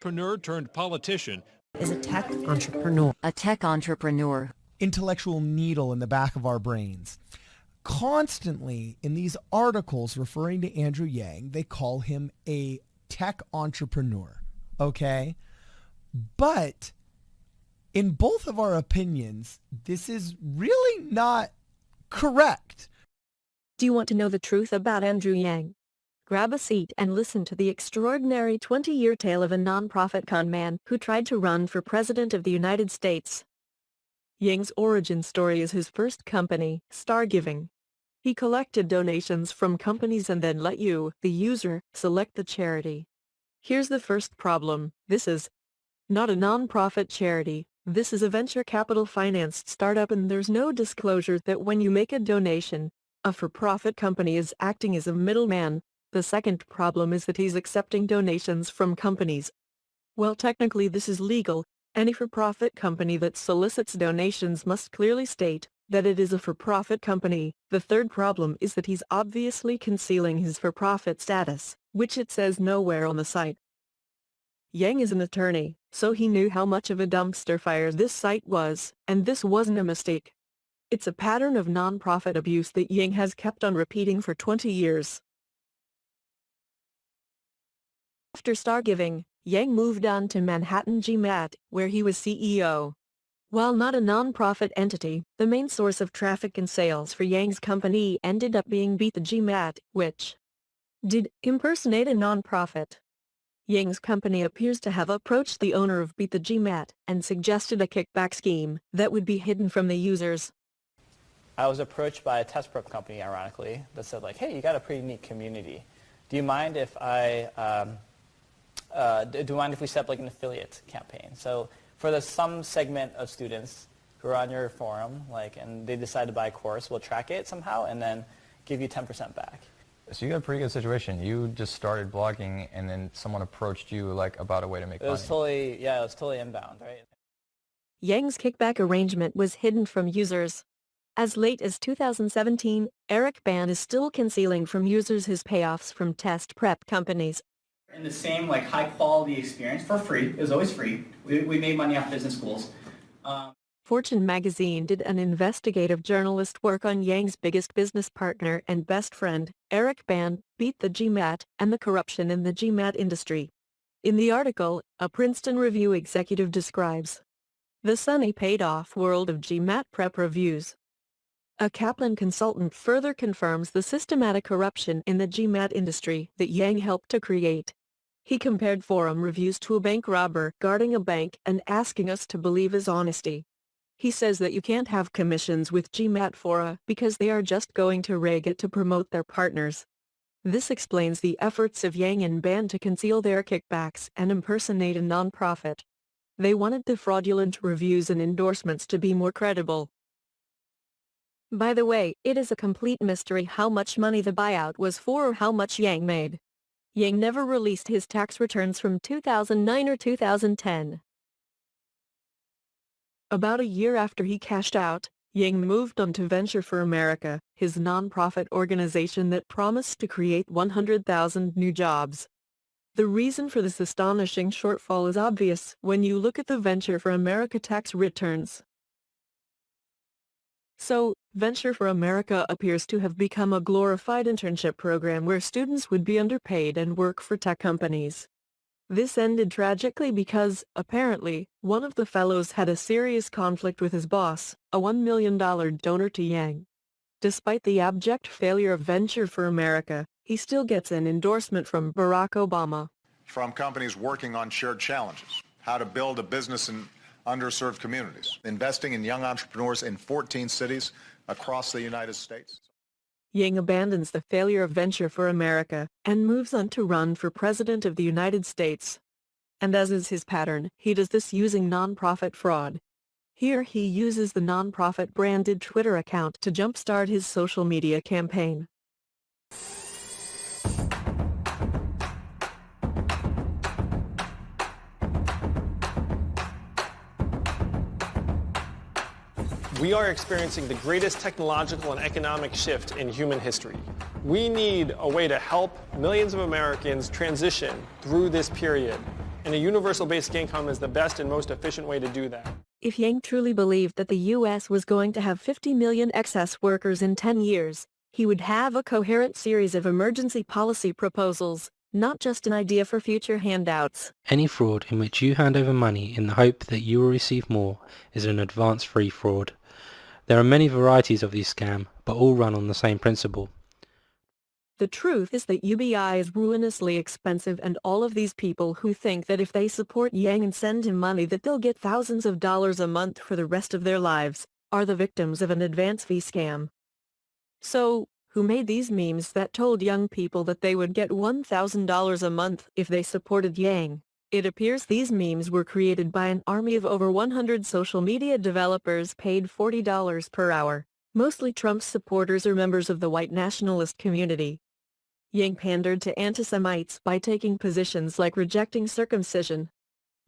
Entrepreneur turned politician. Is a tech entrepreneur. A tech entrepreneur. Intellectual needle in the back of our brains. Constantly in these articles referring to Andrew Yang, they call him a tech entrepreneur, okay? But in both of our opinions, this is really not correct. Do you want to know the truth about Andrew Yang? Grab a seat and listen to the extraordinary 20-year tale of a nonprofit conman who tried to run for President of the United States. Yang's origin story is his first company, STARGIVING. He collected donations from companies and then let you, the user, select the charity. Here's the first problem. This is not a nonprofit charity. This is a venture capital financed startup, and there's no disclosure that when you make a donation, a for-profit company is acting as a middleman. The second problem is that he's accepting donations from companies. Well, technically this is legal. Any for-profit company that solicits donations must clearly state that it is a for-profit company. The third problem is that he's obviously concealing his for-profit status, which it says nowhere on the site. Yang is an attorney, so he knew how much of a dumpster fire this site was, and this wasn't a mistake. It's a pattern of nonprofit abuse that Yang has kept on repeating for 20 years. After STARGIVING, Yang moved on to Manhattan GMAT, where he was CEO. While not a non-profit entity, the main source of traffic and sales for Yang's company ended up being Beat the GMAT, which did impersonate a non-profit. Yang's company appears to have approached the owner of Beat the GMAT and suggested a kickback scheme that would be hidden from the users. I was approached by a test prep company, ironically, that said, like, hey, you got a pretty neat community. Do you mind if we set up like an affiliate campaign? So for some segment of students who are on your forum, and they decide to buy a course, we'll track it somehow and then give you 10% back. So you got a pretty good situation. You just started blogging and then someone approached you about a way to make money. It was totally inbound, right? Yang's kickback arrangement was hidden from users. As late as 2017, Eric Ban is still concealing from users his payoffs from test prep companies. In the same high quality experience for free. It was always free. We made money off business schools. Fortune magazine did an investigative journalist work on Yang's biggest business partner and best friend, Eric Ban, Beat the GMAT, and the corruption in the GMAT industry. In the article, a Princeton Review executive describes the sunny paid-off world of GMAT prep reviews. A Kaplan consultant further confirms the systematic corruption in the GMAT industry that Yang helped to create. He compared forum reviews to a bank robber guarding a bank and asking us to believe his honesty. He says that you can't have commissions with GMAT fora because they are just going to rig it to promote their partners. This explains the efforts of Yang and Ban to conceal their kickbacks and impersonate a nonprofit. They wanted the fraudulent reviews and endorsements to be more credible. By the way, it is a complete mystery how much money the buyout was for or how much Yang made. Yang never released his tax returns from 2009 or 2010. About a year after he cashed out, Yang moved on to Venture for America, his nonprofit organization that promised to create 100,000 new jobs. The reason for this astonishing shortfall is obvious when you look at the Venture for America tax returns. So, Venture for America appears to have become a glorified internship program where students would be underpaid and work for tech companies. This ended tragically because, apparently, one of the fellows had a serious conflict with his boss, a $1 million donor to Yang. Despite the abject failure of Venture for America, he still gets an endorsement from Barack Obama. From companies working on shared challenges, how to build a business in underserved communities, investing in young entrepreneurs in 14 cities across the United States. Yang abandons the failure of Venture for America and moves on to run for President of the United States. And as is his pattern, he does this using nonprofit fraud. Here he uses the nonprofit branded Twitter account to jumpstart his social media campaign. We are experiencing the greatest technological and economic shift in human history. We need a way to help millions of Americans transition through this period. And a universal-based gang conman is the best and most efficient way to do that. If Yang truly believed that the U.S. was going to have 50 million excess workers in 10 years, he would have a coherent series of emergency policy proposals, not just an idea for future handouts. Any fraud in which you hand over money in the hope that you will receive more is an advance-free fraud. There are many varieties of these scams, but all run on the same principle. The truth is that UBI is ruinously expensive, and all of these people who think that if they support Yang and send him money that they'll get thousands of dollars a month for the rest of their lives, are the victims of an advance fee scam. So, who made these memes that told young people that they would get $1,000 a month if they supported Yang? It appears these memes were created by an army of over 100 social media developers paid $40 per hour, mostly Trump supporters or members of the white nationalist community. Yang pandered to anti-Semites by taking positions like rejecting circumcision.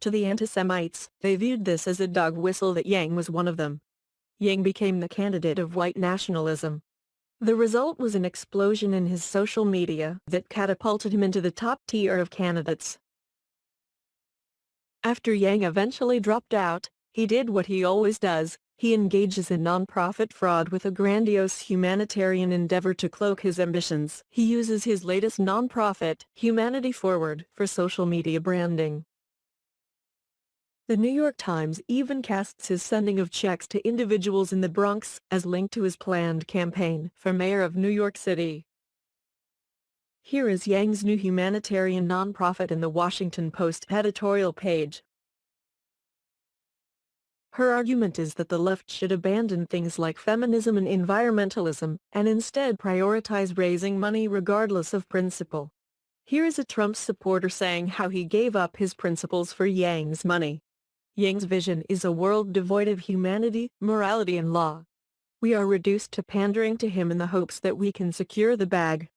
To the anti-Semites, they viewed this as a dog whistle that Yang was one of them. Yang became the candidate of white nationalism. The result was an explosion in his social media that catapulted him into the top tier of candidates. After Yang eventually dropped out, he did what he always does. He engages in nonprofit fraud with a grandiose humanitarian endeavor to cloak his ambitions. He uses his latest nonprofit, Humanity Forward, for social media branding. The New York Times even casts his sending of checks to individuals in the Bronx as linked to his planned campaign for mayor of New York City. Here is Yang's new humanitarian nonprofit in the Washington Post editorial page. Her argument is that the left should abandon things like feminism and environmentalism, and instead prioritize raising money regardless of principle. Here is a Trump supporter saying how he gave up his principles for Yang's money. Yang's vision is a world devoid of humanity, morality, and law. We are reduced to pandering to him in the hopes that we can secure the bag.